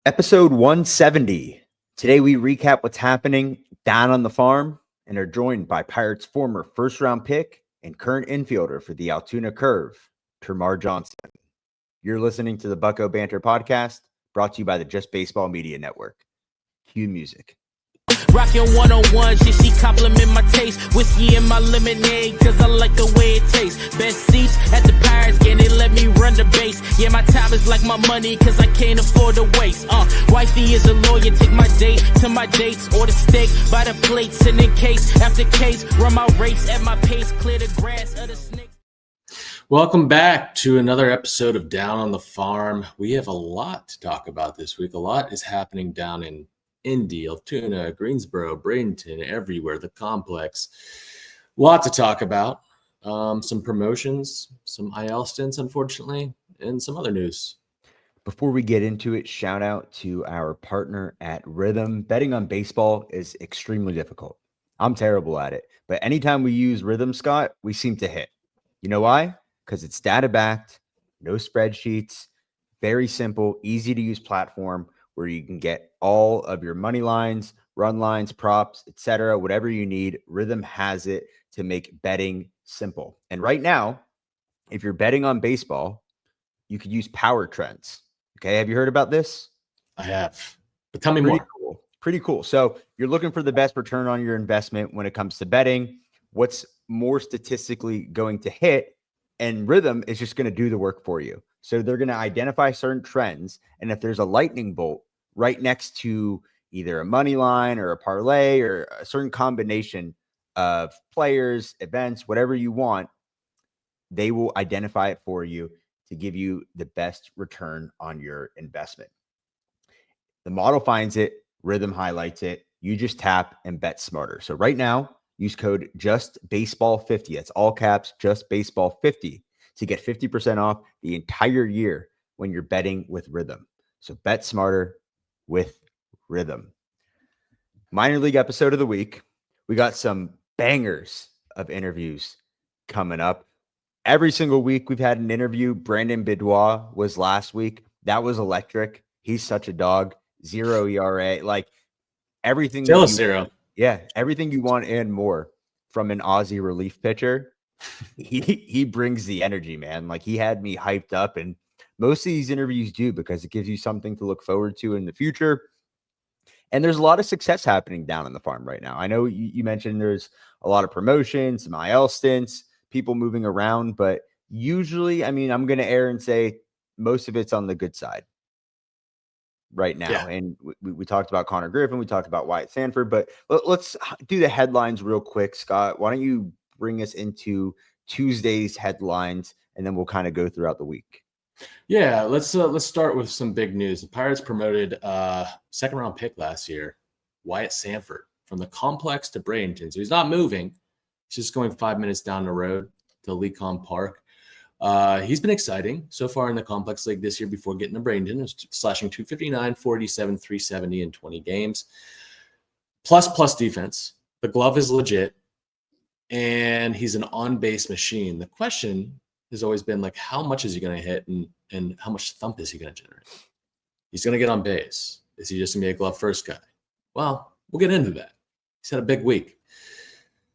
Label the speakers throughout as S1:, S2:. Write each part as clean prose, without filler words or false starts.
S1: Episode 170. Today we recap what's happening down on the farm and are joined by Pirates' former first-round pick and current infielder for the Altoona Curve, Termarr Johnson. You're listening to the Bucko Banter podcast, brought to you by the Just Baseball Media Network. Cue music.
S2: Rockin' 101, she compliment my taste. Whiskey in my lemonade, cause I like the way it tastes. Best seats at the Pirates, can they let me run the base? Yeah, my time is like my money, cause I can't afford to waste. Wifey is a lawyer, take my date to my dates. Order steak by the plate, send in case after case. Run my race at my pace, clear the grass of the snake.
S3: Welcome back to another episode of Down on the Farm. We have a lot to talk about this week. A lot is happening down in Indy, Altoona, Greensboro, Bradenton, everywhere, the complex. A lot to talk about. Some promotions, some IL stints, unfortunately, and some other news.
S1: Before we get into it, shout out to our partner at Rhythm. Betting on baseball is extremely difficult. I'm terrible at it, but anytime we use Rhythm, Scott, we seem to hit. You know why? Because it's data-backed, no spreadsheets, very simple, easy-to-use platform where you can get all of your money lines, run lines, props, etc., whatever you need. Rhythm has it to make betting simple. And right now, if you're betting on baseball, you could use Power Trends. Okay, have you heard about this?
S3: I have, but tell me more.
S1: Cool. Pretty cool. So you're looking for the best return on your investment when it comes to betting. What's more statistically going to hit? And Rhythm is just going to do the work for you. So they're going to identify certain trends. And if there's a lightning bolt right next to either a money line or a parlay or a certain combination of players, events, whatever you want, they will identify it for you to give you the best return on your investment. The model finds it, Rhythm highlights it. You just tap and bet smarter. So right now, use code JustBaseball50. That's all caps, JustBaseball50 to get 50% off the entire year when you're betting with Rhythm. So bet smarter with Rhythm. Minor league episode of the week. We got some bangers of interviews coming up. Every single week we've had an interview. Brandon Bidwell was last week. That was electric. He's such a dog. 0 ERA. Like everything.
S3: Still a 0.
S1: Yeah, everything you want and more from an Aussie relief pitcher. He brings the energy, man. Like he had me hyped up, and most of these interviews do because it gives you something to look forward to in the future. And there's a lot of success happening down on the farm right now. I know you mentioned there's a lot of promotions, some IL stints, people moving around, but usually, I mean, I'm going to err and say most of it's on the good side right now. Yeah. And we talked about Connor Griffin, we talked about Wyatt Sanford, but let's do the headlines real quick. Scott, why don't you bring us into Tuesday's headlines, and then we'll kind of go throughout the week.
S3: Yeah, let's start with some big news. The Pirates promoted second round pick last year, Wyatt Sanford, from the complex to Bradenton. So he's not moving. He's just going 5 minutes down the road to Lecom Park. He's been exciting so far in the complex league this year before getting to Bradenton. He's slashing 259, 47, 370 in 20 games. Plus defense. The glove is legit. And he's an on-base machine. The question has always been like, how much is he going to hit and how much thump is he going to generate? He's going to get on base. Is he just going to be a glove first guy? Well, we'll get into that. He's had a big week.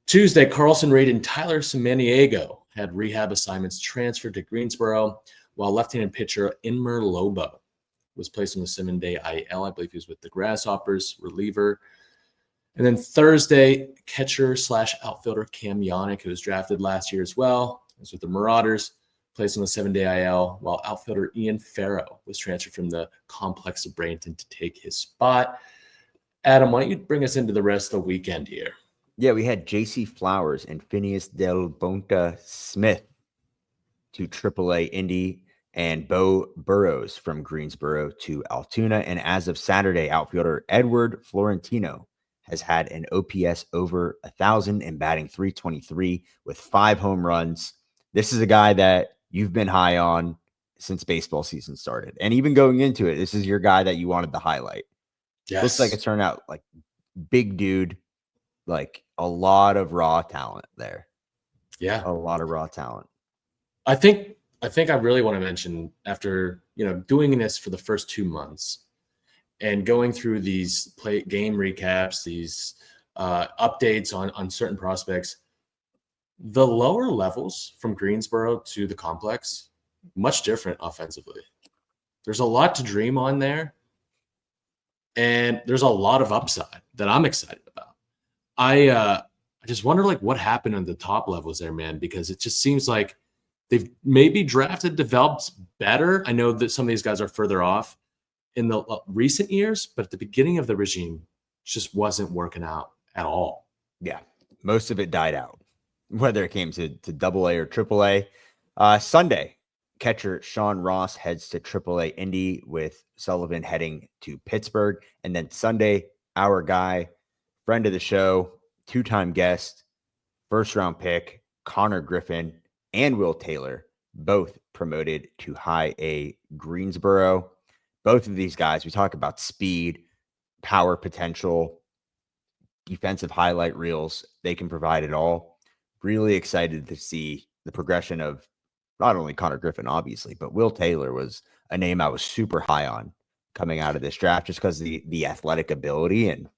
S3: Tuesday, Carlson Reed and Tyler Samaniego had rehab assignments transferred to Greensboro, while left-handed pitcher Inmer Lobo was placed on the 7-day IL. I believe he was with the Grasshoppers, reliever. And then Thursday, catcher/outfielder Cam Yannick, who was drafted last year as well, was with the Marauders, placed on the 7-day IL, while outfielder Ian Farrow was transferred from the complex of Bradenton to take his spot. Adam, why don't you bring us into the rest of the weekend here?
S1: Yeah, we had J.C. Flowers and Phineas Del Bonta Smith to AAA Indy, and Bo Burrows from Greensboro to Altoona. And as of Saturday, outfielder Edward Florentino has had an OPS over 1,000 and batting .323 with 5 home runs. This is a guy that you've been high on since baseball season started. And even going into it, this is your guy that you wanted to highlight.
S3: Yes.
S1: Looks like it turned out like big dude, like a lot of raw talent there.
S3: Yeah.
S1: A lot of raw talent.
S3: I think I really want to mention, after, doing this for the first 2 months and going through these game recaps, these updates on certain prospects, the lower levels from Greensboro to the complex, much different offensively. There's a lot to dream on there, and there's a lot of upside that I'm excited about. I just wonder like what happened on the top levels there, man, because it just seems like they've maybe developed better. I know that some of these guys are further off in the recent years, but at the beginning of the regime, it just wasn't working out at all.
S1: Yeah, most of it died out, whether it came to AA or AAA. Sunday, catcher Sean Ross heads to AAA Indy with Sullivan heading to Pittsburgh. And then Sunday, our guy, friend of the show, two-time guest, first-round pick, Connor Griffin and Will Taylor, both promoted to High A Greensboro. Both of these guys, we talk about speed, power potential, defensive highlight reels. They can provide it all. Really excited to see the progression of not only Connor Griffin, obviously, but Will Taylor was a name I was super high on coming out of this draft just because the athletic ability, and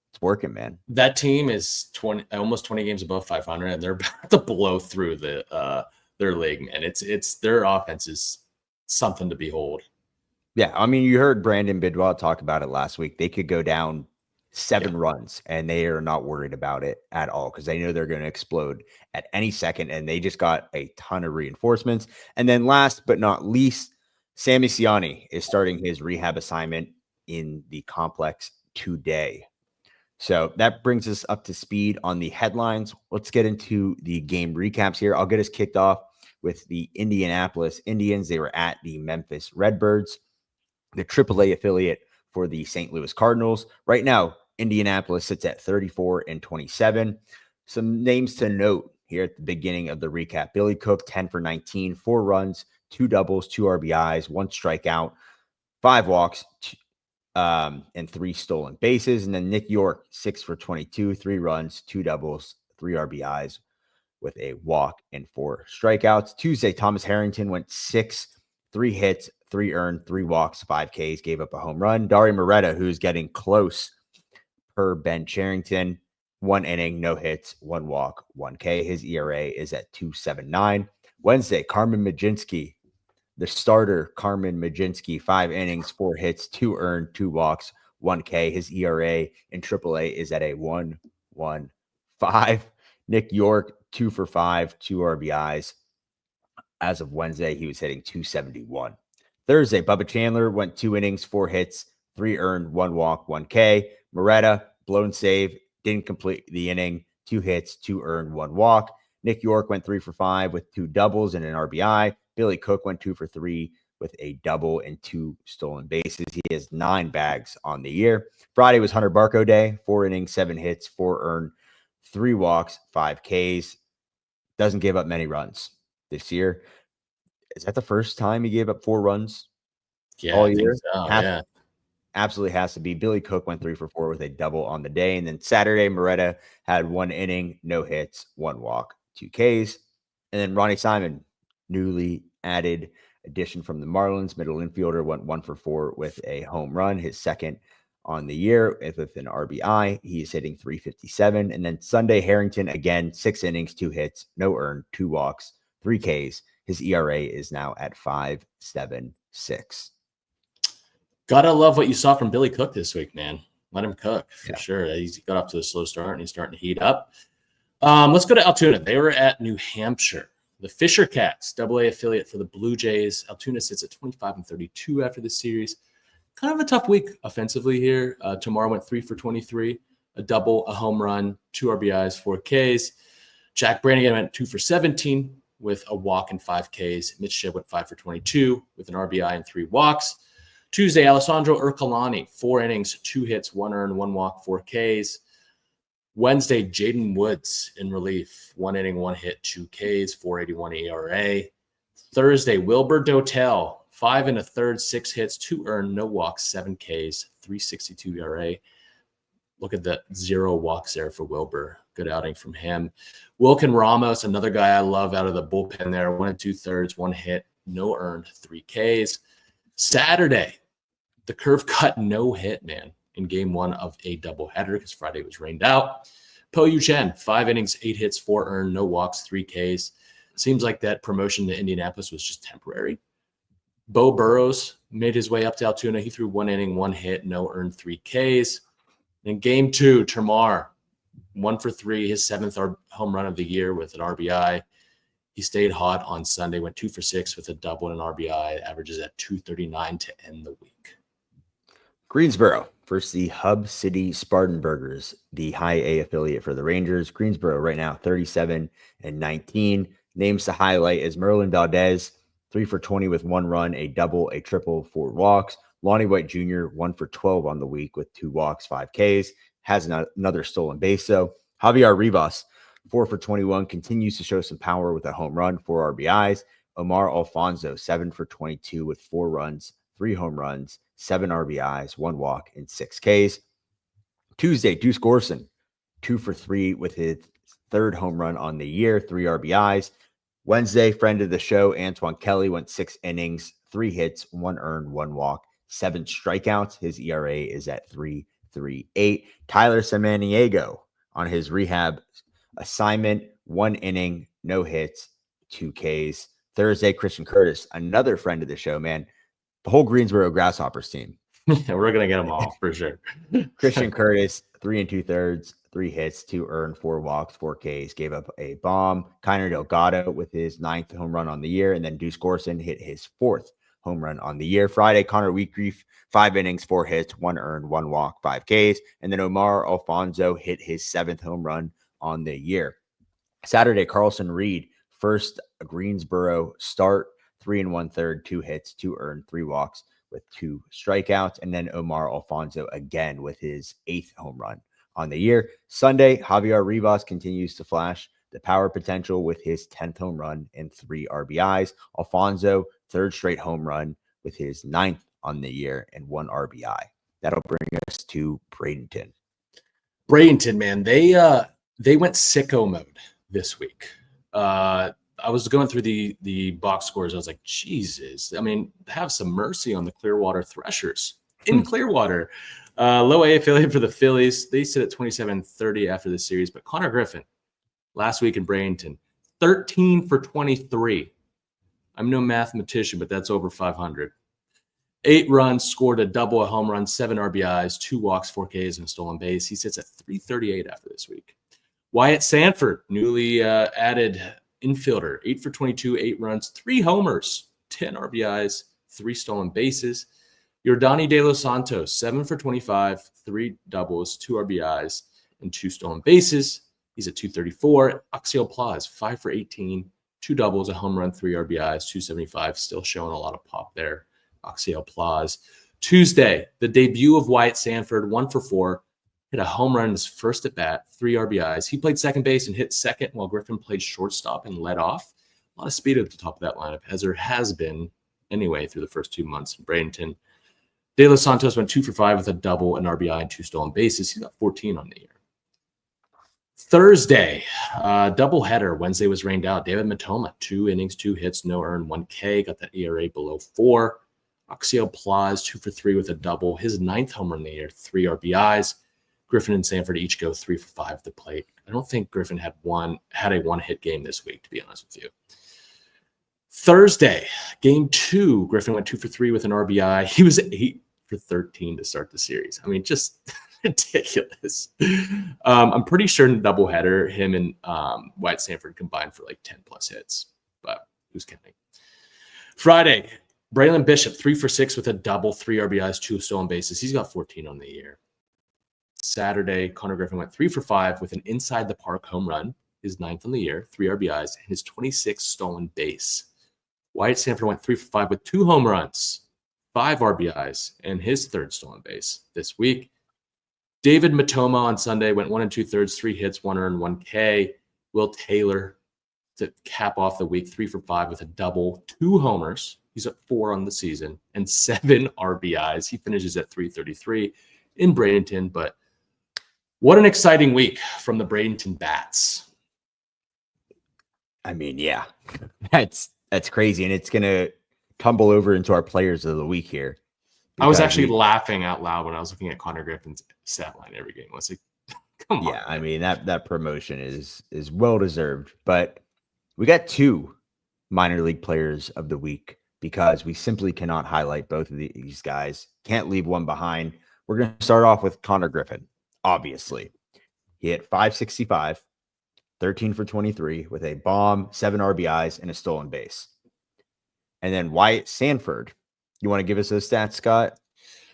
S1: it's working, man.
S3: That team is almost 20 games above 500, and they're about to blow through their league, man. It's their offense is something to behold.
S1: Yeah, I mean, you heard Brandon Bidwell talk about it last week. They could go down 7 runs, and they are not worried about it at all because they know they're going to explode at any second, and they just got a ton of reinforcements. And then last but not least, Sammy Siani is starting his rehab assignment in the complex today. So that brings us up to speed on the headlines. Let's get into the game recaps here. I'll get us kicked off with the Indianapolis Indians. They were at the Memphis Redbirds, the AAA affiliate for the St. Louis Cardinals. Right now, Indianapolis sits at 34-27. Some names to note here at the beginning of the recap. Billy Cook, 10 for 19, 4 runs, 2 doubles, 2 RBIs, 1 strikeout, 5 walks, and 3 stolen bases. And then Nick York, 6 for 22, 3 runs, 2 doubles, 3 RBIs with a walk and 4 strikeouts. Tuesday, Thomas Harrington went 6, 3 hits, 3 earned, 3 walks, 5 Ks, gave up a home run. Dauri Moreta, who's getting close per Ben Charrington, 1 inning, no hits, 1 walk, 1 K. His ERA is at 2.79. Wednesday, Carmen Mlodzinski, the starter, Carmen Mlodzinski, 5 innings, 4 hits, 2 earned, 2 walks, 1 K. His ERA in AAA is at a 1.15. Nick York, 2 for 5, 2 RBIs. As of Wednesday, he was hitting 271. Thursday, Bubba Chandler went 2 innings, 4 hits, 3 earned, 1 walk, 1 K. Moreta, blown save, didn't complete the inning, 2 hits, 2 earned, 1 walk. Nick York went 3 for 5 with 2 doubles and an RBI. Billy Cook went 2 for 3 with a double and 2 stolen bases. He has 9 bags on the year. Friday was Hunter Barco Day, 4 innings, 7 hits, 4 earned, 3 walks, 5 Ks. Doesn't give up many runs this year. Is that the first time he gave up 4 runs all year?
S3: So,
S1: Absolutely has to be. Billy Cook went 3 for 4 with a double on the day. And then Saturday, Moreta had 1 inning, no hits, 1 walk, 2 Ks. And then Ronnie Simon, newly added addition from the Marlins, middle infielder, went 1 for 4 with a home run, his second on the year with an RBI. He is hitting 357. And then Sunday, Harrington, again, 6 innings, 2 hits, no earned, 2 walks, 3 Ks. His ERA is now at 5.76.
S3: Gotta love what you saw from Billy Cook this week, man. Let him cook for sure. He's got off to a slow start and he's starting to heat up. Let's go to Altoona. They were at New Hampshire. The Fisher Cats, AA affiliate for the Blue Jays. Altoona sits at 25-32 after the series. Kind of a tough week offensively here. Termarr went 3 for 23, a double, a home run, 2 RBIs, 4 Ks. Jack Brannigan went 2 for 17 with a walk and 5 Ks. Mitch Shibb went 5 for 22 with an RBI and 3 walks. Tuesday, Alessandro Urcolani, 4 innings, 2 hits, 1 earned, 1 walk, 4 Ks. Wednesday, Jaden Woods in relief, 1 inning, 1 hit, 2 Ks, 4.81 ERA. Thursday, Wilbur Dotel, 5 1/3, 6 hits, 2 earned, no walks, 7 Ks, 3.62 ERA. Look at the 0 walks there for Wilbur. Good outing from him. Wilkin Ramos, another guy I love out of the bullpen there, 1 2/3, 1 hit, no earned, 3 Ks. Saturday, The curve cut no hit, man, in game 1 of a doubleheader because Friday was rained out. Po Yu Chen, 5 innings, 8 hits, 4 earned, no walks, 3 Ks. Seems like that promotion to Indianapolis was just temporary. Bo Burrows made his way up to Altoona. He threw 1 inning, 1 hit, no earned, 3 Ks. In game 2, Termarr, 1 for 3, his 7th home run of the year with an RBI. He stayed hot on Sunday, went 2 for 6 with a double and an RBI, averages at 239 to end the week.
S1: Greensboro versus the Hub City Spartanburgers, the high A affiliate for the Rangers. Greensboro right now 37-19. Names to highlight is Merlin Valdez, 3 for 20 with 1 run, a double, a triple, 4 walks. Lonnie White Jr., 1 for 12 on the week with 2 walks, 5 Ks. Has another stolen base, though. Javier Rivas, 4 for 21, continues to show some power with a home run, 4 RBIs. Omar Alfonso, 7 for 22 with 4 runs, 3 home runs, 7 RBIs, 1 walk, and 6 Ks. Tuesday, Deuce Gorson, 2 for 3 with his 3rd home run on the year, 3 RBIs. Wednesday, friend of the show, Antoine Kelly, went 6 innings, 3 hits, 1 earned, 1 walk, 7 strikeouts. His ERA is at 3.38. Tyler Samaniego on his rehab assignment, 1 inning, no hits, 2 Ks. Thursday, Christian Curtis, another friend of the show, man. The whole Greensboro Grasshoppers team.
S3: We're going to get them all for sure.
S1: Christian Curtis, 3 2/3, 3 hits, 2 earned, 4 walks, 4 Ks, gave up a bomb. Kiner Delgado with his 9th home run on the year, and then Deuce Gorson hit his 4th home run on the year. Friday, Connor Wheatgreaf, 5 innings, 4 hits, 1 earned, 1 walk, 5 Ks, and then Omar Alfonso hit his 7th home run on the year. Saturday, Carlson Reed, first Greensboro start, 3 1/3, 2 hits, 2 earned, 3 walks with 2 strikeouts. And then Omar Alfonso again with his 8th home run on the year. Sunday, Javier Rivas continues to flash the power potential with his 10th home run and 3 RBIs. Alfonso, 3rd straight home run with his 9th on the year and 1 RBI. That'll bring us to Bradenton.
S3: Bradenton, man, they went sicko mode this week. I was going through the box scores. I was like, Jesus, I mean, have some mercy on the Clearwater Threshers in Clearwater. Low A affiliate for the Phillies. They sit at 27-30 after the series. But Connor Griffin, last week in Bradenton, 13 for 23. I'm no mathematician, but that's over 500. 8 runs, scored a double, a home run, 7 RBIs, 2 walks, 4 Ks, and a stolen base. He sits at 338 after this week. Wyatt Sanford, newly added infielder, 8 for 22, 8 runs, 3 homers, 10 RBIs, 3 stolen bases. Yordani De Los Santos, 7 for 25, 3 doubles, 2 RBIs, and 2 stolen bases. He's at 234. Axiel Plaz, 5 for 18, 2 doubles, a home run, 3 RBIs, 275. Still showing a lot of pop there. Axiel Plaz. Tuesday, the debut of Wyatt Sanford, 1 for 4. Hit a home run in his first at bat, 3 RBIs. He played second base and hit second while Griffin played shortstop and led off. A lot of speed at the top of that lineup, as there has been anyway through the first 2 months in Bradenton. De Los Santos went 2 for 5 with a double, an RBI, and 2 stolen bases. He's got 14 on the year. Thursday, doubleheader. Wednesday was rained out. David Matoma, 2 innings, 2 hits, no earned, 1 K. Got that ERA below 4. Axiel Plaz, 2 for 3 with a double. His 9th home run of the year, 3 RBIs. Griffin and Sanford each go 3 for 5 at the plate. I don't think Griffin had a 1-hit game this week, to be honest with you. Thursday, game 2, Griffin went 2 for 3 with an RBI. He was 8 for 13 to start the series. I mean, just ridiculous. I'm pretty sure in the doubleheader, him and Wyatt Sanford combined for like 10 plus hits, but who's counting? Friday, Braylon Bishop, 3 for 6 with a double, 3 RBIs, 2 stolen bases. He's got 14 on the year. Saturday, Connor Griffin went 3 for 5 with an inside the park home run, his 9th on the year, 3 RBIs, and his 26th stolen base. Wyatt Sanford went 3 for 5 with 2 home runs, 5 RBIs, and his 3rd stolen base this week. David Matoma on Sunday went 1 2/3, 3 hits, 1 earned, 1 K. Will Taylor to cap off the week, 3 for 5 with a double, 2 homers. He's at 4 on the season and 7 RBIs. He finishes at 333 in Bradenton, but what an exciting week from the Bradenton Bats.
S1: I mean, yeah, that's crazy. And it's going to tumble over into our players of the week here.
S3: I was actually laughing out loud when I was looking at Connor Griffin's stat line every game. I was like, come on.
S1: Yeah, I mean, that promotion is well deserved. But we got 2 minor league players of the week because we simply cannot highlight both of these guys. Can't leave one behind. We're going to start off with Connor Griffin. Obviously, he hit 565, 13 for 23 with a bomb, 7 RBIs, and a stolen base. And then Wyatt Sanford. You want to give us those stats, Scott?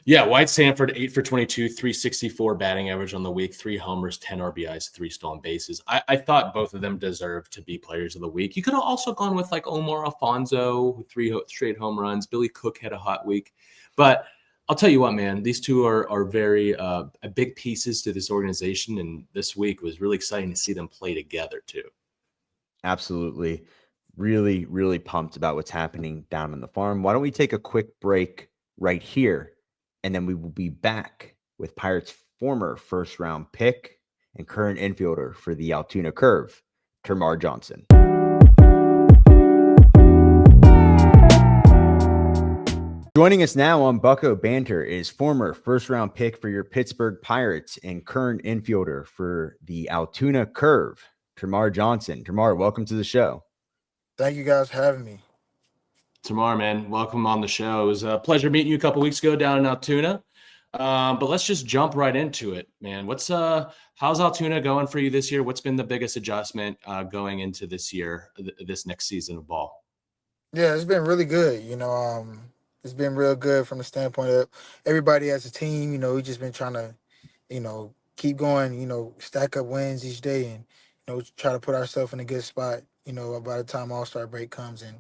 S3: Yeah, Wyatt Sanford, 8 for 22, 364 batting average on the week, 3 homers, 10 RBIs, 3 stolen bases. I thought both of them deserved to be players of the week. You could have also gone with like Omar Alfonso, with 3 straight home runs. Billy Cook had a hot week. But I'll tell you what, man, these 2 are very big pieces to this organization. And this week was really exciting to see them play together, too.
S1: Absolutely. Really, really pumped about what's happening down on the farm. Why don't we take a quick break right here? And then we will be back with Pirates' former first-round pick and current infielder for the Altoona Curve, Termarr Johnson. Joining us now on Bucko Banter is former first-round pick for your Pittsburgh Pirates and current infielder for the Altoona Curve, Termarr Johnson. Termarr, welcome to the show.
S4: Thank you guys for having me.
S3: Termarr, man, welcome on the show. It was a pleasure meeting you a couple weeks ago down in Altoona. But let's just jump right into it, man. How's Altoona going for you this year? What's been the biggest adjustment going into this year, this next season of ball?
S4: Yeah, it's been really good. It's been real good from the standpoint of everybody as a team. We've just been trying to, keep going. Stack up wins each day, and try to put ourselves in a good spot. By the time All-Star break comes and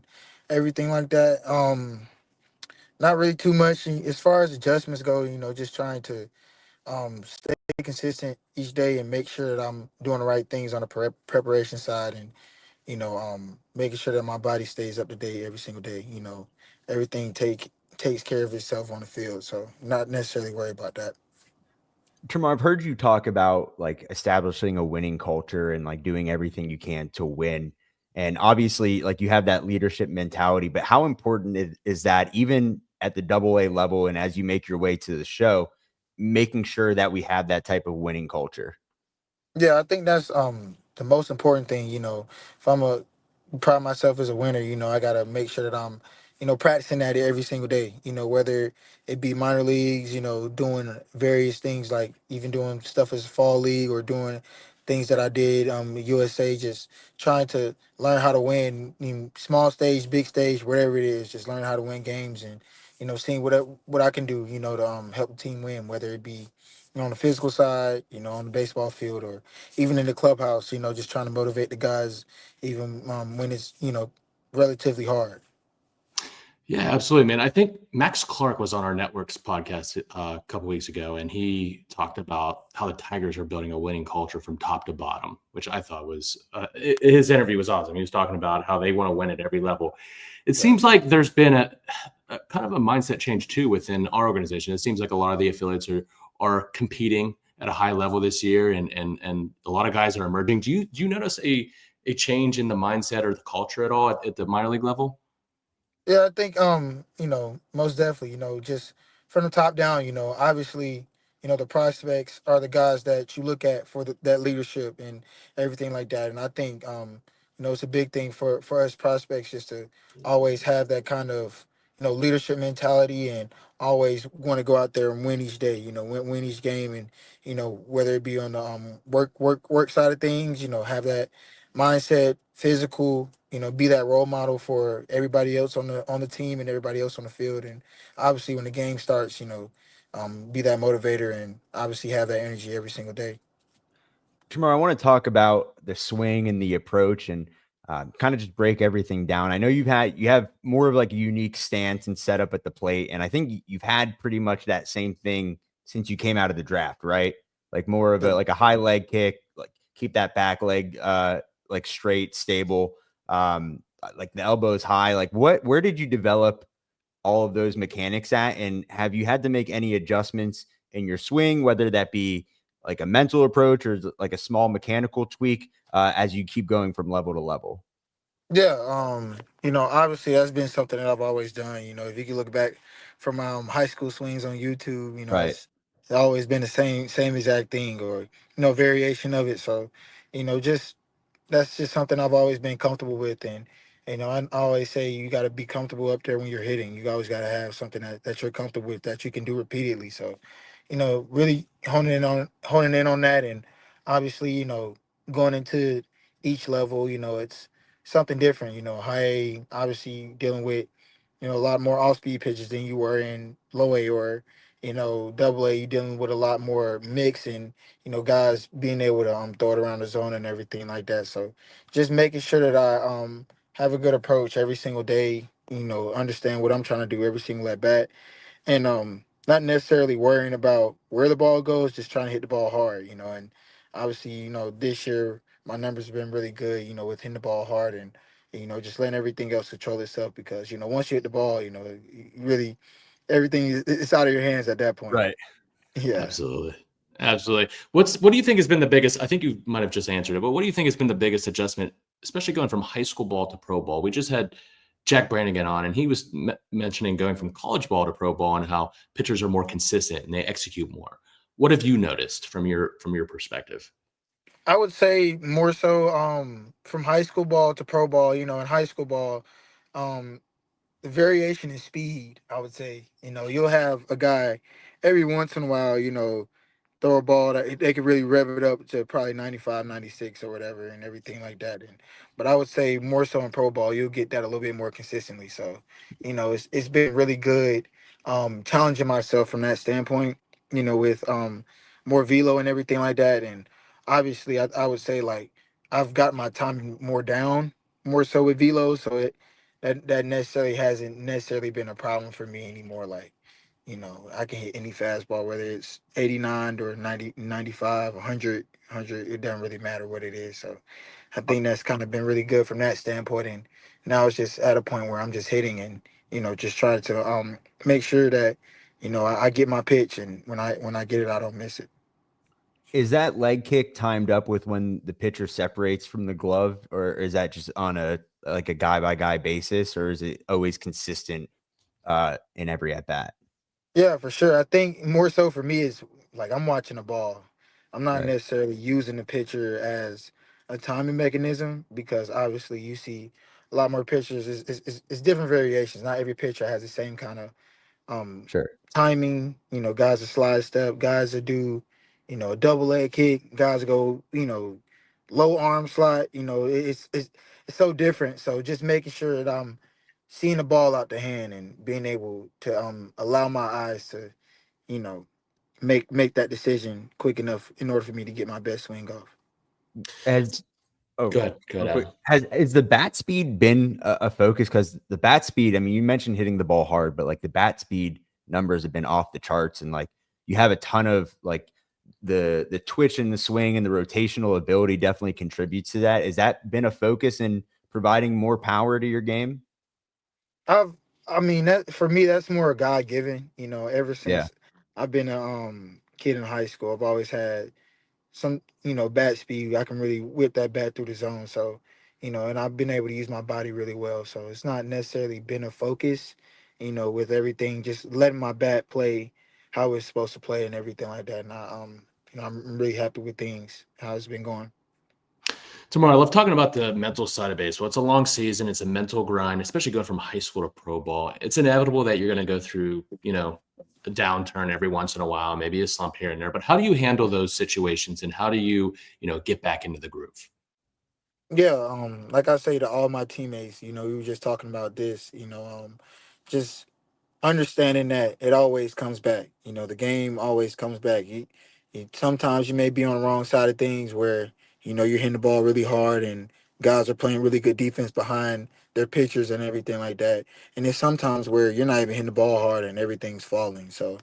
S4: everything like that. Not really too much as far as adjustments go. Just trying to stay consistent each day and make sure that I'm doing the right things on the preparation side, and making sure that my body stays up to date every single day. Everything takes care of itself on the field, so not necessarily worried about that.
S1: Termarr, I've heard you talk about like establishing a winning culture and like doing everything you can to win. And obviously, like you have that leadership mentality, but how important is that even at the AA level and as you make your way to the show, making sure that we have that type of winning culture?
S4: Yeah, I think that's the most important thing. If I'm a pride myself as a winner, I gotta make sure that I'm, practicing at it every single day. Whether it be minor leagues, doing various things like even doing stuff as a fall league or doing things that I did USA, just trying to learn how to win, small stage, big stage, whatever it is, just learn how to win games and seeing what I can do, to help the team win, whether it be on the physical side, on the baseball field, or even in the clubhouse, just trying to motivate the guys, even when it's, relatively hard.
S3: Yeah, absolutely, man. I think Max Clark was on our network's podcast a couple weeks ago, and he talked about how the Tigers are building a winning culture from top to bottom, which I thought was his interview was awesome. He was talking about how they want to win at every level. It seems like there's been a kind of a mindset change too within our organization. It seems like a lot of the affiliates are competing at a high level this year, and a lot of guys are emerging. Do you notice a change in the mindset or the culture at all at the minor league level?
S4: Yeah, I think most definitely, just from the top down, obviously, the prospects are the guys that you look at for that leadership and everything like that. And I think it's a big thing for us prospects just to always have that kind of, leadership mentality and always want to go out there and win each day, win each game, and whether it be on the work side of things, have that mindset, physical, be that role model for everybody else on the team and everybody else on the field. And obviously when the game starts, be that motivator and obviously have that energy every single day.
S1: Termarr, I want to talk about the swing and the approach and kind of just break everything down. I know you have more of like a unique stance and setup at the plate. And I think you've had pretty much that same thing since you came out of the draft, right? Like more of a high leg kick, like keep that back leg like straight, stable, like the elbows high. Like where did you develop all of those mechanics at? And have you had to make any adjustments in your swing, whether that be like a mental approach or like a small mechanical tweak as you keep going from level to level?
S4: Yeah, obviously that's been something that I've always done. If you can look back from high school swings on YouTube,
S1: Right.
S4: it's always been the same exact thing, or variation of it. So, just that's just something I've always been comfortable with. And I always say you got to be comfortable up there when you're hitting. You always got to have something that you're comfortable with that you can do repeatedly. So, really honing in on that, and obviously, going into each level, it's something different. High A, obviously dealing with a lot more off speed pitches than you were in low A, or double A. You dealing with a lot more mix, and guys being able to throw it around the zone and everything like that. So just making sure that I have a good approach every single day. Understand what I'm trying to do every single at bat, and not necessarily worrying about where the ball goes, just trying to hit the ball hard. And obviously, this year my numbers have been really good. With hitting the ball hard, and just letting everything else control itself, because once you hit the ball, really everything is it's out of your hands at that point.
S1: Right.
S4: Yeah.
S3: Absolutely. Absolutely. What do you think has been the biggest? I think you might have just answered it, but what do you think has been the biggest adjustment, especially going from high school ball to pro ball? We just had Jack Brannigan on, and he was mentioning going from college ball to pro ball and how pitchers are more consistent and they execute more. What have you noticed from your perspective?
S4: I would say more so from high school ball to pro ball. In high school ball, um the variation in speed, I would say, you'll have a guy every once in a while, throw a ball that they could really rev it up to probably 95, 96, or whatever, and everything like that. But I would say more so in pro ball, you'll get that a little bit more consistently. So, it's been really good challenging myself from that standpoint, with more velo and everything like that. And obviously I would say, like, I've got my time more down, more so with velo, so that necessarily hasn't necessarily been a problem for me anymore. Like, I can hit any fastball, whether it's 89 or 90, 95, 100, 100. It doesn't really matter what it is. So I think that's kind of been really good from that standpoint. And now it's just at a point where I'm just hitting, and, just trying to make sure that, I get my pitch, and when I get it, I don't miss it.
S1: Is that leg kick timed up with when the pitcher separates from the glove, or is that just on a like a guy by guy basis, or is it always consistent in every at bat?
S4: Yeah, for sure. I think more so for me is like I'm watching a ball. I'm not
S1: Right.
S4: necessarily using the pitcher as a timing mechanism, because obviously you see a lot more pitchers. It's different variations. Not every pitcher has the same kind of um
S1: Sure.
S4: timing. Guys that slide step, guys that do, a double leg kick, guys that go, low arm slide. It's so different. So just making sure that I'm seeing the ball out the hand and being able to allow my eyes to, you know, make that decision quick enough in order for me to get my best swing off.
S1: Has
S3: Go
S1: oh,
S3: ahead. Go
S1: real
S3: ahead,
S1: quick,
S3: Adam.
S1: has the bat speed been a focus? Because the bat speed, I mean, you mentioned hitting the ball hard, but like the bat speed numbers have been off the charts, and like you have a ton of like the twitch and the swing and the rotational ability definitely contributes to that. Has that been a focus in providing more power to your game?
S4: I've, I mean, that for me, that's more a God given. Ever
S1: Yeah,
S4: since I've been a kid in high school, I've always had some, bat speed. I can really whip that bat through the zone. So, and I've been able to use my body really well. So it's not necessarily been a focus, with everything, just letting my bat play how it's supposed to play and everything like that. And I'm really happy with things, how it's been going.
S3: Tomorrow, I love talking about the mental side of baseball. It's a long season. It's a mental grind, especially going from high school to pro ball. It's inevitable that you're going to go through, a downturn every once in a while, maybe a slump here and there. But how do you handle those situations, and how do you, get back into the groove?
S4: Yeah, like I say to all my teammates, we were just talking about this, just understanding that it always comes back. The game always comes back. Sometimes you may be on the wrong side of things, where you're hitting the ball really hard, and guys are playing really good defense behind their pitchers and everything like that. And there's sometimes where you're not even hitting the ball hard and everything's falling. So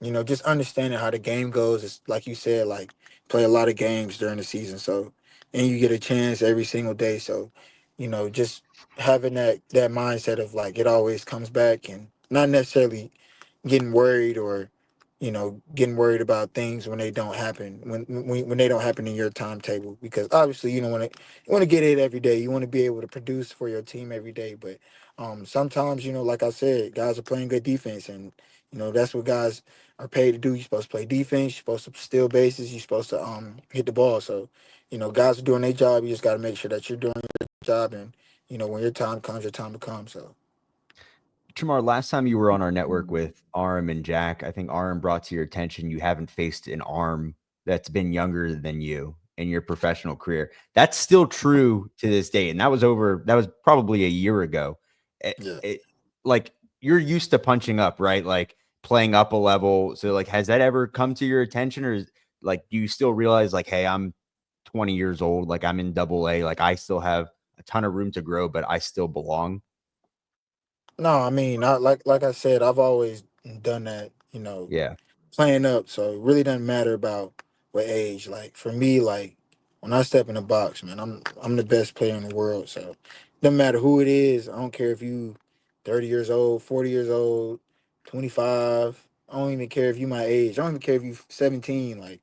S4: just understanding how the game goes is, like you said, like, play a lot of games during the season. So, and you get a chance every single day. So, just having that mindset of, like, it always comes back, and not necessarily getting worried, or, getting worried about things when they don't happen, when they don't happen in your timetable. Because obviously, you want to get it every day. You want to be able to produce for your team every day. But sometimes, like I said, guys are playing good defense, and that's what guys are paid to do. You're supposed to play defense. You're supposed to steal bases. You're supposed to hit the ball. So, guys are doing their job. You just got to make sure that you're doing your job, and when your time comes, your time to come. So.
S1: Termarr, last time you were on our network with Arm and Jack, I think Arm brought to your attention you haven't faced an arm that's been younger than you in your professional career. That's still true to this day. And that was probably a year ago.
S4: Yeah.
S1: Like you're used to punching up, right? Like playing up a level. So like, has that ever come to your attention, or like, do you still realize like, hey, I'm 20 years old, like I'm in double A, like I still have a ton of room to grow, but I still belong?
S4: No, I mean, like I said, I've always done that,
S1: Yeah.
S4: playing up. So it really doesn't matter about what age. Like for me, like when I step in the box, man, I'm the best player in the world. So it doesn't matter who it is. I don't care if you 30 years old, 40 years old, 25. I don't even care if you my age. I don't even care if you 17. Like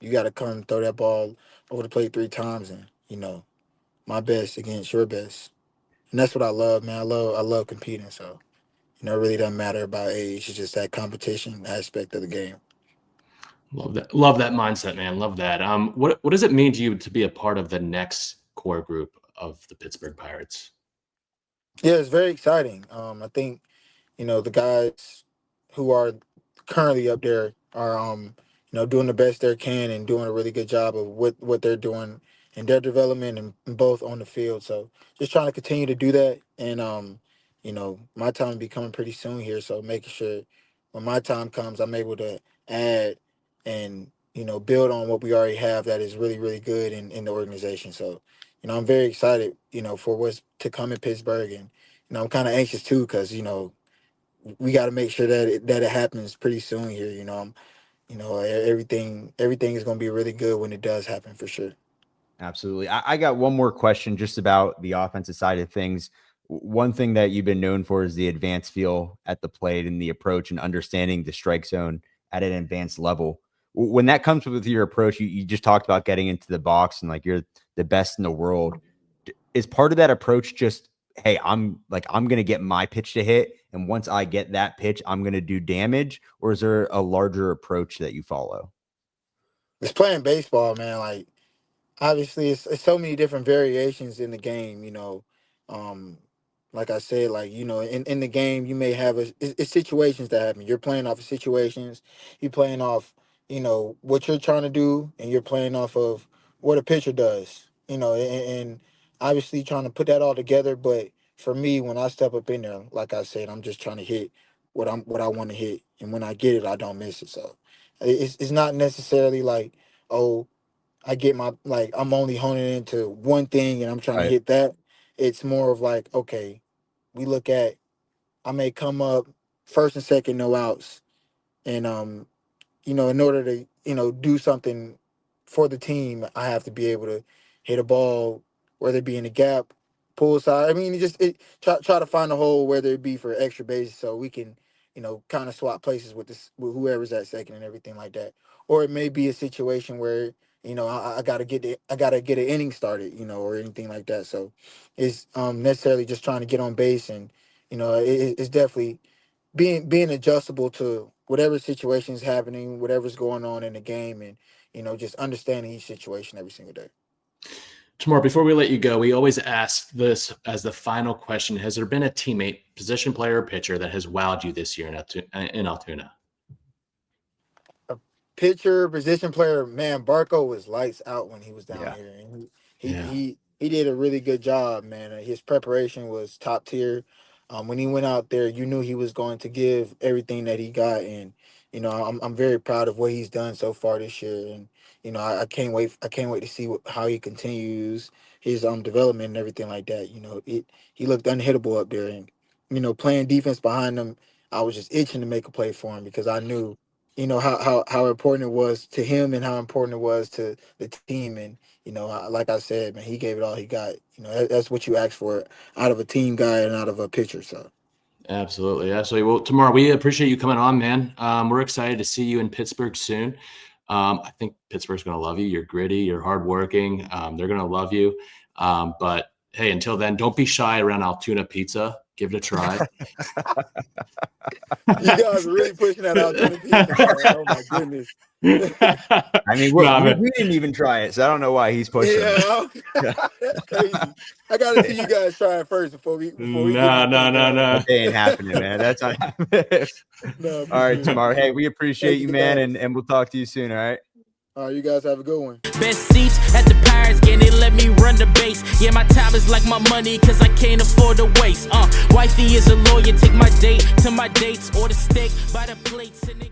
S4: you got to come throw that ball over the plate 3 times, and my best against your best. And that's what I love, man. I love competing. So. It really doesn't matter about age. It's just that competition aspect of the game.
S3: Love that. Love that mindset, man. Love that. What does it mean to you to be a part of the next core group of the Pittsburgh Pirates?
S4: Yeah, it's very exciting. I think the guys who are currently up there are doing the best they can and doing a really good job of what they're doing in their development and both on the field. So just trying to continue to do that, and my time will be coming pretty soon here. So making sure when my time comes, I'm able to add and build on what we already have that is really really good in the organization. So I'm very excited for what's to come in Pittsburgh, and I'm kind of anxious too because we got to make sure that it happens pretty soon here. Everything is going to be really good when it does happen for sure.
S1: Absolutely. I got one more question just about the offensive side of things. One thing that you've been known for is the advanced feel at the plate and the approach and understanding the strike zone at an advanced level. When that comes with your approach, you just talked about getting into the box and like you're the best in the world. Is part of that approach just, hey, I'm going to get my pitch to hit. And once I get that pitch, I'm going to do damage? Or is there a larger approach that you follow?
S4: It's playing baseball, man. Like obviously it's so many different variations in the game. Um like I said, like in the game you may have it's situations that happen. You're playing off of situations. You're playing off what you're trying to do, and you're playing off of what a pitcher does. And obviously trying to put that all together. But for me, when I step up in there, like I said, I'm just trying to hit what I want to hit, and when I get it, I don't miss it. So it's not necessarily like, oh, I get my, like, I'm only honing into one thing and I'm trying to
S1: Right.
S4: hit that. It's more of like, okay, we look at, I may come up first and second, no outs, and in order to, do something for the team, I have to be able to hit a ball, whether it be in the gap, pull side. I mean, try to find a hole, whether it be for extra bases, so we can, kind of swap places with whoever's at second and everything like that. Or it may be a situation where I gotta get an inning started, or anything like that. So it's necessarily just trying to get on base, and it's definitely being adjustable to whatever situation is happening, whatever's going on in the game, and just understanding each situation every single day.
S3: Tamar, before we let you go, we always ask this as the final question. Has there been a teammate, position player, or pitcher that has wowed you this year in Altoona?
S4: A pitcher, position player, man, Barco was lights out when he was down
S1: Yeah.
S4: here, and he
S3: Yeah.
S4: he he did a really good job, man. His preparation was top tier. When he went out there, you knew he was going to give everything that he got, and I'm very proud of what he's done so far this year, and I can't wait. I can't wait to see how he continues his development and everything like that. He looked unhittable up there, and playing defense behind him, I was just itching to make a play for him because I knew how important it was to him and how important it was to the team. And like I said, man, he gave it all he got. That's what you ask for out of a team guy and out of a pitcher. So
S3: Absolutely. Well, Termarr, we appreciate you coming on, man. We're excited to see you in Pittsburgh soon. I think Pittsburgh's going to love you. You're gritty, you're hardworking. They're going to love you. But hey, until then, don't be shy around Altoona Pizza. Give it a try.
S4: You guys are really pushing that out to the people. Oh my goodness.
S1: I mean, we didn't even try it, so I don't know why he's pushing.
S4: Yeah, that's crazy. I gotta see you guys try it first before we.
S3: No.
S1: That ain't happening, man. That's not happening.
S4: No,
S1: All right, Termarr. Hey, we appreciate
S4: Thank
S1: you,
S4: you,
S1: man,
S4: guys.
S1: and we'll talk to you soon. All right.
S4: All right, you guys have a good one.
S2: Best seats at the Pirates game, they let me run the base. Yeah, my time is like my money, cause I can't afford to waste. Wifey is a lawyer, take my date to my dates or the steak by the plates and it